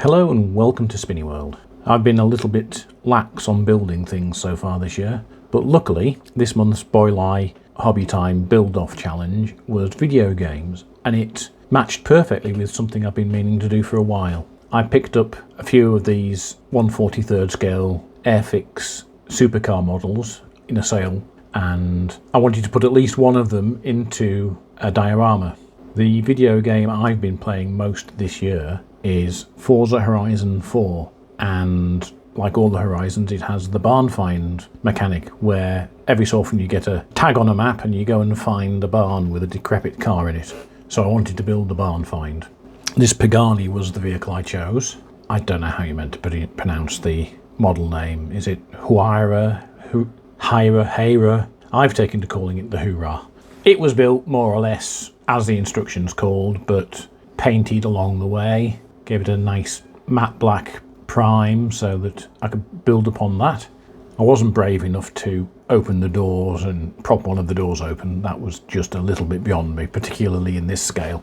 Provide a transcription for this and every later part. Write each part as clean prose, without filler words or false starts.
Hello and welcome to Spinny World. I've been a little bit lax on building things so far this year, but luckily this month's Boylei Hobby Time Build-Off Challenge was video games, and it matched perfectly with something I've been meaning to do for a while. I picked up a few of these 1/43rd scale Airfix supercar models in a sale, and I wanted to put at least one of them into a diorama. The video game I've been playing most this year is Forza Horizon 4, and like all the Horizons, it has the barn find mechanic where every so often you get a tag on a map and you go and find a barn with a decrepit car in it. So I wanted to build the barn find. This Pagani was the vehicle I chose. I don't know how you're meant to pronounce the model name. Is it Huayra? Huayra? I've taken to calling it the Hoorah. It was built more or less as the instructions called, but painted along the way. Gave it a nice matte black prime so that I could build upon that. I wasn't brave enough to open the doors and prop one of the doors open. That was just a little bit beyond me, particularly in this scale.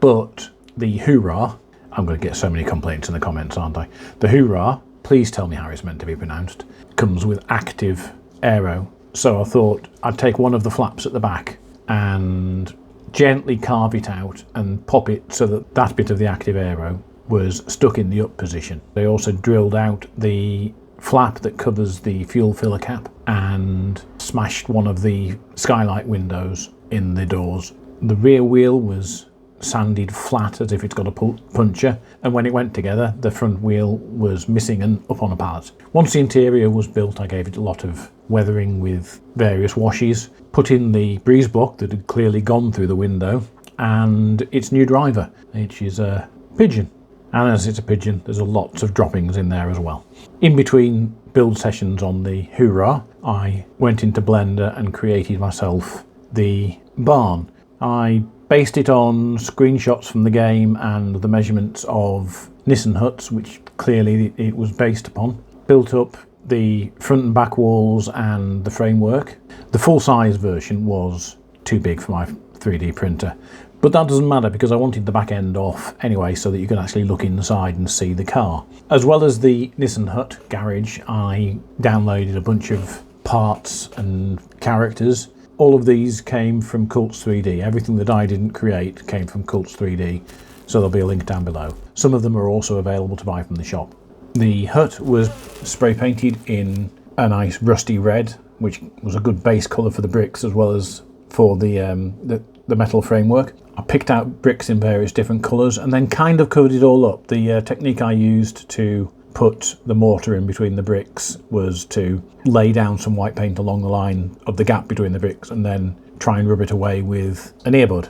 But the Hoorah, I'm going to get so many complaints in the comments, aren't I? The Hoorah, please tell me how it's meant to be pronounced, comes with active aero. So I thought I'd take one of the flaps at the back and gently carve it out and pop it so that that bit of the active aero was stuck in the up position. They also drilled out the flap that covers the fuel filler cap and smashed one of the skylight windows in the doors. The rear wheel was sanded flat as if it's got a puncture, and when it went together the front wheel was missing and up on a pallet. Once the interior was built, I gave it a lot of weathering with various washes, put in the breeze block that had clearly gone through the window, and its new driver, which is a pigeon. And as it's a pigeon, there's lots of droppings in there as well. In between build sessions on the Hoorah, I went into Blender and created myself the barn. I based it on screenshots from the game and the measurements of Nissan huts, which clearly it was based upon. Built up the front and back walls and the framework. The full-size version was too big for my 3D printer, but that doesn't matter because I wanted the back end off anyway so that you can actually look inside and see the car. As well as the Nissan hut garage, I downloaded a bunch of parts and characters. All of these came from Cults 3D. Everything that I didn't create came from Cults 3D, so there'll be a link down below. Some of them are also available to buy from the shop. The hut was spray painted in a nice rusty red, which was a good base colour for the bricks as well as for the metal framework. I picked out bricks in various different colours and then kind of covered it all up. The technique I used to put the mortar in between the bricks was to lay down some white paint along the line of the gap between the bricks and then try and rub it away with an earbud.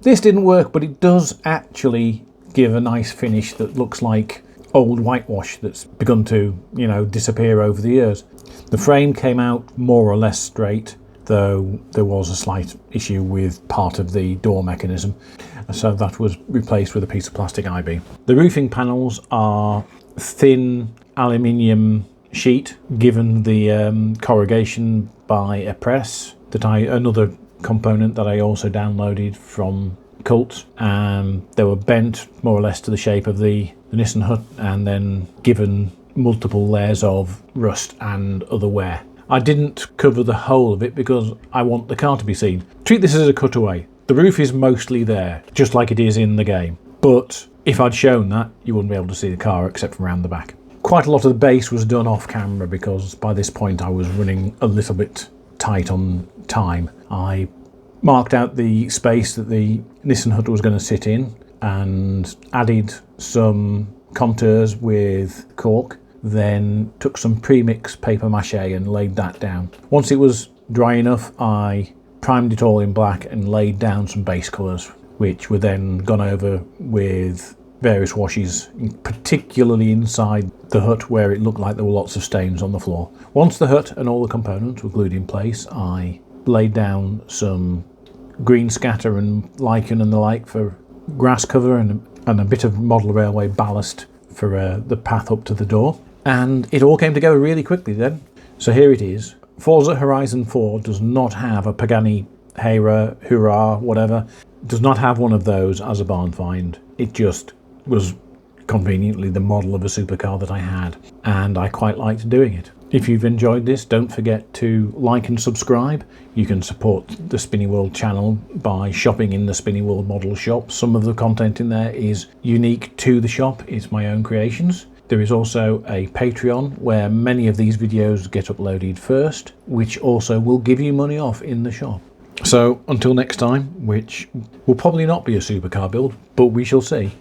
This didn't work, but it does actually give a nice finish that looks like old whitewash that's begun to, disappear over the years. The frame came out more or less straight, though there was a slight issue with part of the door mechanism, so that was replaced with a piece of plastic I-beam. The roofing panels are thin aluminium sheet given the corrugation by a press another component that I also downloaded from Cult, and they were bent more or less to the shape of the Nissan hut and then given multiple layers of rust and other wear. I didn't cover the whole of it because I want the car to be seen. Treat this as a cutaway. The roof is mostly there, just like it is in the game, but if I'd shown that, you wouldn't be able to see the car except from around the back. Quite a lot of the base was done off camera because by this point I was running a little bit tight on time. I marked out the space that the Nissan hut was going to sit in and added some contours with cork, then took some pre-mix paper mache and laid that down. Once it was dry enough, I primed it all in black and laid down some base colours, which were then gone over with various washes, particularly inside the hut where it looked like there were lots of stains on the floor. Once the hut and all the components were glued in place, I laid down some green scatter and lichen and the like for grass cover and a bit of model railway ballast for the path up to the door. And it all came together really quickly then. So here it is. Forza Horizon 4 does not have a Pagani, Hoorah, whatever. Does not have one of those as a barn find. It just was conveniently the model of a supercar that I had, and I quite liked doing it. If you've enjoyed this, don't forget to like and subscribe. You can support the Spinny World channel by shopping in the Spinny World model shop. Some of the content in there is unique to the shop, it's my own creations. There is also a Patreon where many of these videos get uploaded first, which also will give you money off in the shop. So until next time, which will probably not be a supercar build, but we shall see.